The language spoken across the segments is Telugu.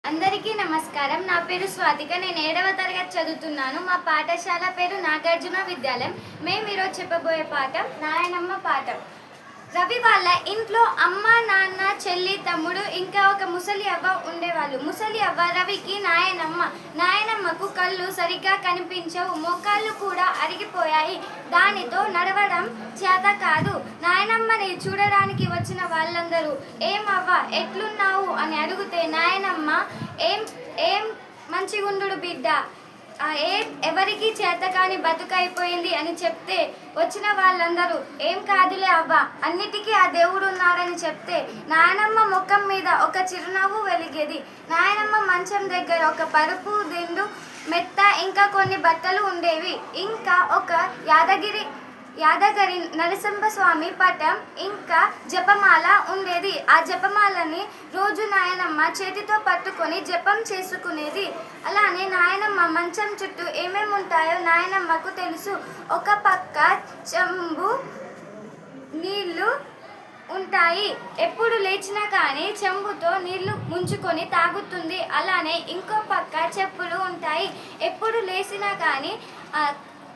అందరికీ నమస్కారం. నా పేరు స్వాతిక. నేను 7వ తరగతి చదువుతున్నాను. మా పాఠశాల పేరు నాగార్జున విద్యాలయం. మేము ఈరోజు చెప్పబోయే పాఠం నాయనమ్మ పాఠం. రవి వాళ్ళ ఇంట్లో అమ్మ, నాన్న, చెల్లి, తమ్ముడు ఇంకా ఒక ముసలి అవ్వ ఉండేవాళ్ళు. ముసలి అవ్వ రవికి నాయనమ్మ. నాయనమ్మకు కళ్ళు సరిగ్గా కనిపించవు, మోకాళ్ళు కూడా అరిగిపోయాయి. దానితో నడవడం చేత కాదు. నాయనమ్మని చూడడానికి వచ్చిన వాళ్ళందరూ ఏం అవ్వ ఎట్లున్నావు అని అడిగితే నాయనమ్మ ఏం ఏం మంచిగుండు బిడ్డ, ఎవరికి చేతకాని బతుకైపోయింది అని చెప్తే వచ్చిన వాళ్ళందరూ ఏం కాదులే అవ్వ, అన్నిటికీ ఆ దేవుడు ఉన్నాడని చెప్తే నాయనమ్మ ముఖం మీద ఒక చిరునవ్వు వెలిగేది. నాయనమ్మ మంచం దగ్గర ఒక పరుపు దిండు, మెత్త ఇంకా కొన్ని బట్టలు ఉండేవి. ఇంకా ఒక యాదగిరి నరసింహస్వామి పటం ఇంకా జపమాల ఉండేది. ఆ జపమాలని రోజు నాయనమ్మ చేతితో పట్టుకొని జపం చేసుకునేది. అలానే నాయనమ్మ మంచం చుట్టూ ఏమేమి ఉంటాయో నాయనమ్మకు తెలుసు. ఒక పక్క చెంబు నీళ్లు ఉంటాయి. ఎప్పుడు లేచినా కానీ చెంబుతో నీళ్లు ముంచుకొని తాగుతుంది. అలానే ఇంకో పక్క చెప్పులు ఉంటాయి. ఎప్పుడు లేచినా కానీ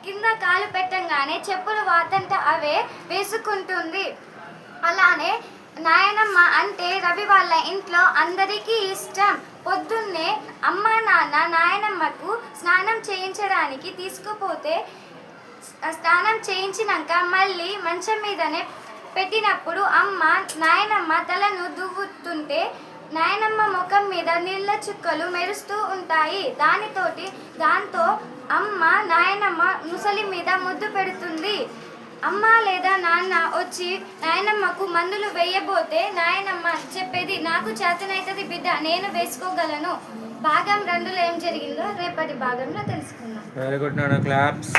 కింద కాలు పెట్టంగానే చెప్పులు వాతంట అవే వేసుకుంటుంది. అలానే నాయనమ్మ అంటే రవి వాళ్ళ ఇంట్లో అందరికీ ఇష్టం. పొద్దున్నే అమ్మ నాన్న నాయనమ్మకు స్నానం చేయించడానికి తీసుకుపోతే స్నానం చేయించినాక మళ్ళీ మంచం మీదనే పెట్టినప్పుడు అమ్మ నాయనమ్మ తలను దువ్వుతుంటే నాయనమ్మ ముఖం మీద నీళ్ళ చుక్కలు మెరుస్తూ ఉంటాయి. దాంతో అమ్మ నాయనమ్మ ముసలి మీద ముద్దు పెడుతుంది. అమ్మ లేదా నాన్న వచ్చి నాయనమ్మకు మందులు వేయబోతే నాయనమ్మ చెప్పేది, నాకు చేతనైతుంది బిడ్డ, నేను వేసుకోగలను. భాగం 2లో ఏం జరిగిందో రేపటి భాగంలో తెలుసుకుందాం. వెరీ గుడ్ నాన్న, క్లాప్స్.